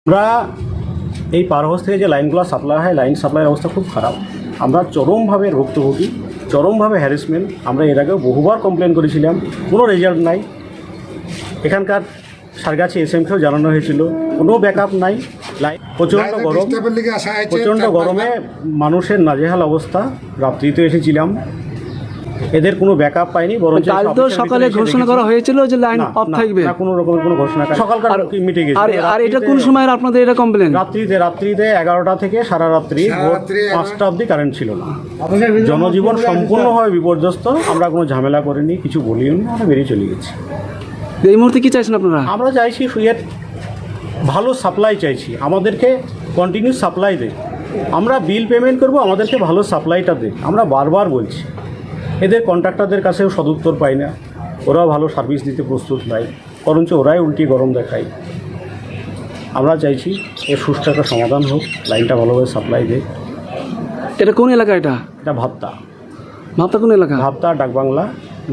আমরা এই পার হাউস থেকে যে লাইনগুলো সাপ্লাই হয়, লাইন সাপ্লাইয়ের অবস্থা খুব খারাপ। আমরা চরমভাবে ভুক্তভোগী, চরমভাবে হ্যারাসমেন্ট। আমরা এর আগেও বহুবার কমপ্লেন করেছিলাম, কোনো রেজাল্ট নাই। এখানকার সারগাছি এসএমকেও জানানো হয়েছিল, কোনো ব্যাকআপ নাই। প্রচণ্ড গরমে মানুষের নাজেহাল অবস্থা। রাত্রিতে এসেছিলাম, এদের কোনো ব্যাকআপ পাইনি। বরঞ্চ কাল তো সকালে ঘোষণা করা হয়েছিল যে লাইন অফ থাকবে, না কোনো রকমের কোনো ঘোষণা। সকালকার মিটে গেছে। আর এটা কোন সময় আপনাদের এটা কমপ্লেন? রাত্রিতে 11টা থেকে সারা রাত্রি 5টা অবধি কারেন্ট ছিল না। জনজীবন সম্পূর্ণভাবে বিপর্যস্ত। আমরা কোনো ঝামেলা করিনি, কিছু বলিও নি, আমরা বেরিয়ে চলে গেছি। এই মুহূর্তে কি চাইছেন আপনারা? আমরা চাইছি সুইয়ের ভালো সাপ্লাই চাইছি, আমাদেরকে কন্টিনিউ সাপ্লাই দেয়। আমরা বিল পেমেন্ট করব, আমাদেরকে ভালো সাপ্লাইটা দেয়। আমরা বারবার বলছি। এদের কন্ট্রাক্টরদের কাছেও সদুত্তর পাই না, ওরাও ভালো সার্ভিস দিতে প্রস্তুত নাই, বরঞ্চ ওরাই উল্টি গরম দেখায়। আমরা চাইছি এর সুষ্ঠু একটা সমাধান হোক, লাইনটা ভালোভাবে সাপ্লাই দেয়। এটা কোন এলাকা? এটা ভাবতা কোন এলাকা? ভাবতা ডাকবাংলা,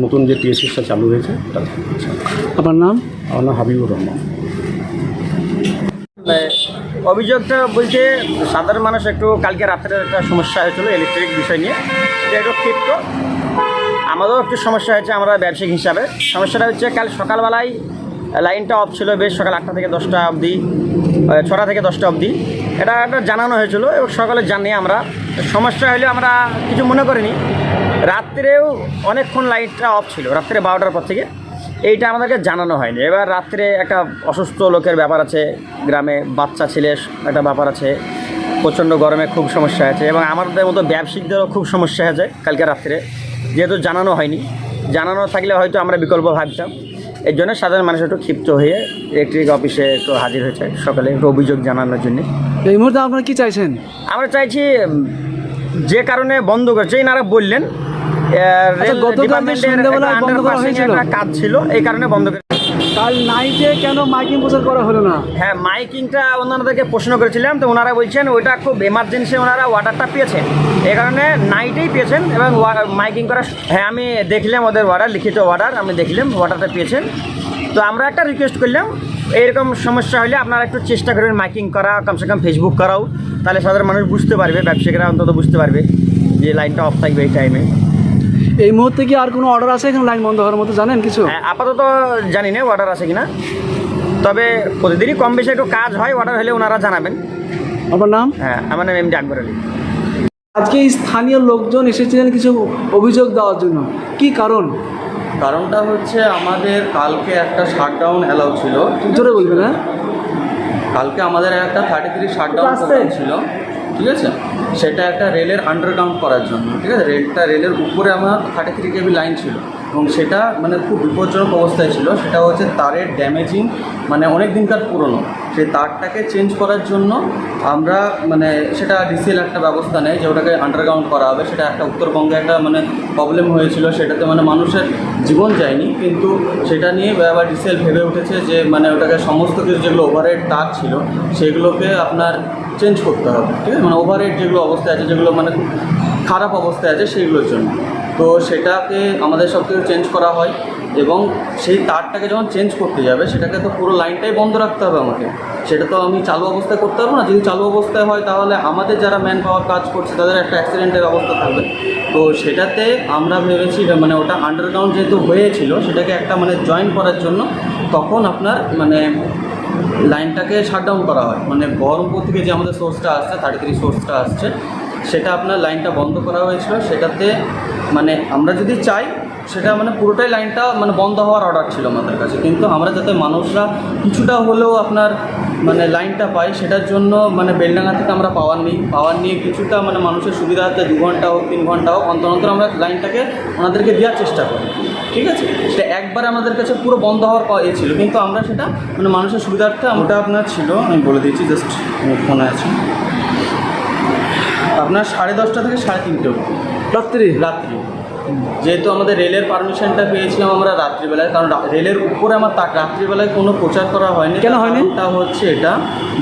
নতুন যে টিএসসিটা চালু হয়েছে। আপনার নাম? আমার নাম হাবিবুর রহমান। অভিযোগটা বলছে সাধারণ মানুষ একটু কালকে রাত্রে একটা সমস্যা হয়েছিল ইলেকট্রিক বিষয় নিয়ে, এটা একটু ক্ষিপ্ত। আমাদেরও একটু সমস্যা হয়েছে আমরা ব্যবসায়িক হিসাবে। সমস্যাটা হচ্ছে কাল সকালবেলায় লাইনটা অফ ছিল, বেশ সকাল 8টা থেকে 10টা অবধি, 6টা থেকে 10টা অবধি। এটা একটা জানানো হয়েছিল এবং সকালে জানি আমরা। সমস্যা হলে আমরা কিছু মনে করিনি। রাত্রেও অনেকক্ষণ লাইটটা অফ ছিল, রাত্রে 12টার পর থেকে। এইটা আমাদেরকে জানানো হয়নি। এবার রাত্রে একটা অসুস্থ লোকের ব্যাপার আছে, গ্রামে বাচ্চা ছেলে একটা ব্যাপার আছে, প্রচণ্ড গরমে খুব সমস্যা আছে এবং আমাদের মতো ব্যবসায়িকদেরও খুব সমস্যা হয়েছে কালকে রাত্রে, যেহেতু জানানো হয়নি। জানানো থাকলে হয়তো আমরা বিকল্প ভাবতাম। এর জন্য সাধারণ মানুষ একটু ক্ষিপ্ত হয়ে ইলেকট্রিক অফিসে একটু হাজির হয়েছে সকালে অভিযোগ জানানোর জন্য। এই মুহূর্তে আপনারা কি চাইছেন? আমরা চাইছি যে কারণে বন্ধ করেছে, এনারা বললেন কাজ ছিল, এই কারণে বন্ধ করে। কাল নাইটে কেন মাইকিং প্রচার করা হলো না? হ্যাঁ, মাইকিংটা ওনাদেরকে প্রশ্ন করেছিলাম, তো ওনারা বলছেন ওইটা খুব এমার্জেন্সি, ওনারা অর্ডারটা পেয়েছেন, এই কারণে নাইটেই পেয়েছেন এবং মাইকিং করা। হ্যাঁ, আমি দেখলাম ওদের অর্ডার, লিখিত অর্ডার আমি দেখলাম, অর্ডারটা পেয়েছেন। তো আমরা একটা রিকোয়েস্ট করলাম, এইরকম সমস্যা হলে আপনারা একটু চেষ্টা করবেন মাইকিং করা, কমসে কম ফেসবুক করাও, তাহলে সাধারণ মানুষ বুঝতে পারবে, ব্যবসায়ীরা অন্তত বুঝতে পারবে যে লাইনটা অফ থাকবে এই টাইমে। এই মুহূর্তে কি আর কোনো অর্ডার আছে এখানে লাইন বন্ধ হওয়ার মতো, জানেন কিছু? আপাতত জানি না অর্ডার আছে কিনা, তবে প্রতিদিনই কম বেশি একটু কাজ হয়, অর্ডার হলে ওনারা জানাবেন। আপনার নাম? হ্যাঁ, আমার নাম এমডি আকবর আলী। আজকে স্থানীয় লোকজন এসেছিলেন কিছু অভিযোগ দেওয়ার জন্য, কি কারণ? কারণটা হচ্ছে আমাদের কালকে একটা শাটডাউন অ্যালাউ ছিল। জোরে বলবেন। হ্যাঁ, কালকে আমাদের একটা 33 শাটডাউন ছিল, ঠিক আছে? সেটা একটা রেলের আন্ডারগ্রাউন্ড করার জন্য, ঠিক আছে? রেলের উপরে আমার 33 কেবি লাইন ছিল এবং সেটা মানে খুব বিপজ্জনক অবস্থায় ছিল। সেটা হচ্ছে তারের ড্যামেজিং, মানে অনেক দিনকার পুরনো। সেই তারটাকে চেঞ্জ করার জন্য আমরা মানে সেটা ডিসিএল একটা ব্যবস্থা নেয় যে ওটাকে আন্ডারগ্রাউন্ড করা হবে। সেটা একটা উত্তরবঙ্গে একটা মানে প্রবলেম হয়েছিল, সেটাতে মানে মানুষের জীবন যায়নি, কিন্তু সেটা নিয়ে আবার ডিসিএল ভেবে উঠেছে যে মানে ওটাকে সমস্ত কিছু যেগুলো ওভারহেড তার ছিল সেগুলোকে আপনার চেঞ্জ করতে হবে, ঠিক আছে? মানে ওভারহেড যেগুলো অবস্থায় আছে, যেগুলো মানে খুব খারাপ অবস্থায় আছে সেইগুলোর জন্য। তো সেটাকে আমাদের সব কিছু চেঞ্জ করা হয় এবং সেই তারটাকে যখন চেঞ্জ করতে যাবে সেটাকে তো পুরো লাইনটাই বন্ধ রাখতে হবে আমাকে। সেটা তো আমি চালু অবস্থায় করতে পারবো না। যদি চালু অবস্থায় হয় তাহলে আমাদের যারা ম্যান পাওয়ার কাজ করছে তাদের একটা অ্যাক্সিডেন্টের অবস্থা থাকবে। তো সেটাতে আমরা ভেবেছি মানে ওটা আন্ডারগ্রাউন্ড যেহেতু হয়েছিল সেটাকে একটা মানে জয়েন করার জন্য তখন আপনার মানে লাইনটাকে শাটডাউন করা হয়। মানে বহরমপুর থেকে যে আমাদের সোর্সটা আসছে, 33 সোর্সটা আসছে, সেটা আপনার লাইনটা বন্ধ করা হয়েছিল। সেটাতে মানে আমরা যদি চাই সেটা মানে পুরোটাই লাইনটা মানে বন্ধ হওয়ার অর্ডার ছিল আমাদের কাছে, কিন্তু আমরা যাতে মানুষরা কিছুটা হলেও আপনার মানে লাইনটা পাই সেটার জন্য মানে বেলডাঙ্গা থেকে আমরা পাওয়ার নিয়ে কিছুটা মানে মানুষের সুবিধার্থে 2 ঘন্টা হোক 3 ঘন্টা হোক অন্তর অন্তর আমরা লাইনটাকে ওনাদেরকে দেওয়ার চেষ্টা করি, ঠিক আছে? সেটা একবার আমাদের কাছে পুরো বন্ধ হওয়ার ছিল, কিন্তু আমরা সেটা মানে মানুষের সুবিধার্থে ওটা আপনার ছিল, আমি বলে দিচ্ছি, জাস্ট ফোনে আছে আপনার 10:30 থেকে 3:30 অবধি রাত্রি যেহেতু আমাদের রেলের পারমিশনটা পেয়েছিলাম আমরা রাত্রিবেলায়, কারণ রেলের উপরে আমার রাত্রিবেলায় কোনো প্রচার করা হয়নি। কেন হয়নি? তা হচ্ছে এটা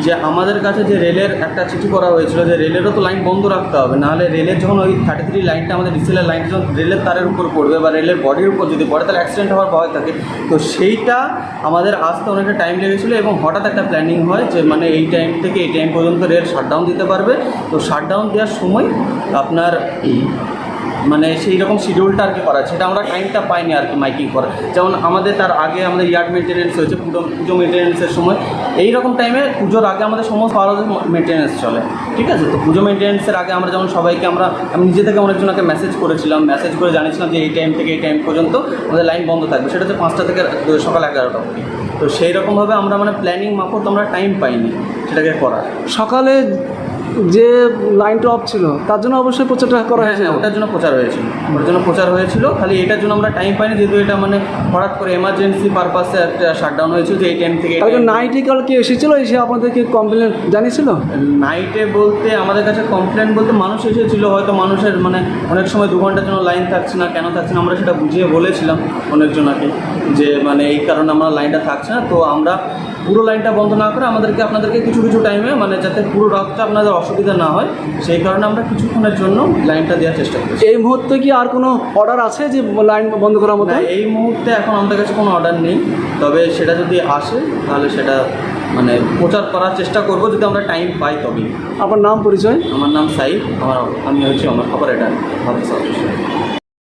যে আমাদের কাছে যে রেলের একটা চিঠি করা হয়েছিল যে রেলেরও তো লাইন বন্ধ রাখতে হবে, নাহলে রেলের যখন ওই 33 লাইনটা আমাদের ডিসেলের লাইন যখন রেলের তারের উপর পড়বে বা রেলের বডির উপর যদি পড়ে তাহলে অ্যাক্সিডেন্ট হওয়ার ভয় থাকে। তো সেইটা আমাদের আসতে অনেকটা টাইম লেগেছিলো এবং হঠাৎ একটা প্ল্যানিং হয় যে মানে এই টাইম থেকে এই টাইম পর্যন্ত রেল শাটডাউন দিতে পারবে। তো শাটডাউন দেওয়ার সময় আপনার মানে সেই রকম শিডিউলটা আর কি করা, সেটা আমরা টাইমটা পাইনি আর কি মাইকিং করা। যেমন আমাদের তার আগে আমাদের ইয়ার্ড মেনটেন্যান্স হয়েছে, পুজো মেনটেন্যান্সের সময় এই রকম টাইমে পুজোর আগে আমাদের সমস্ত আরও মেনটেন্যান্স চলে, ঠিক আছে। তো পুজো মেনটেন্যান্সের আগে আমরা যেমন সবাইকে আমি নিজে থেকে অনেকজনকে মেসেজ করেছিলাম, মেসেজ করে জানিয়েছিলাম যে এই টাইম থেকে এই টাইম পর্যন্ত আমাদের লাইন বন্ধ থাকবে, সেটা হচ্ছে 5টা থেকে সকাল 11টা অবধি। তো সেই রকমভাবে আমরা মানে প্ল্যানিং মাফত আমরা টাইম পাইনি সেটাকে করার। সকালে যে লাইনটা অফ ছিল তার জন্য অবশ্যই প্রচারটা করা হয়েছে। হ্যাঁ, ওটার জন্য প্রচার হয়েছিল, খালি এটার জন্য আমরা টাইম পাইনি, যেহেতু এটা মানে হঠাৎ করে এমার্জেন্সি পারপাসে একটা শাটডাউন হয়েছিল যে এই টাইম থেকে। কালকে নাইটে কালকে এসেছিল, এসে আপনাদেরকে কমপ্লেন জানিয়েছিল? নাইটে বলতে আমাদের কাছে কমপ্লেন বলতে মানুষ এসেছিলো, হয়তো মানুষের মানে অনেক সময় 2 ঘন্টার জন্য লাইন থাকছে না, কেন থাকছে না আমরা সেটা বুঝিয়ে বলেছিলাম অনেকজনকে যে মানে এই কারণে আমরা লাইনটা থাকছে না। তো আমরা পুরো লাইনটা বন্ধ না করে আপনাদেরকে কিছু কিছু টাইমে মানে যাতে পুরো রাতটা আপনাদের অসুবিধা না হয় সেই কারণে আমরা কিছুক্ষণের জন্য লাইনটা দেওয়ার চেষ্টা করছি। এই মুহূর্তে কি আর কোনো অর্ডার আছে যে লাইন বন্ধ করার মতো? না, এই মুহূর্তে এখন আমাদের কাছে কোনো অর্ডার নেই, তবে সেটা যদি আসে তাহলে সেটা মানে প্রচার করার চেষ্টা করব যদি আমরা টাইম পাই তবেই। আপনার নাম পরিচয়? আমার নাম সাইদ, আমি হচ্ছে আমার অপারেটর অফিস।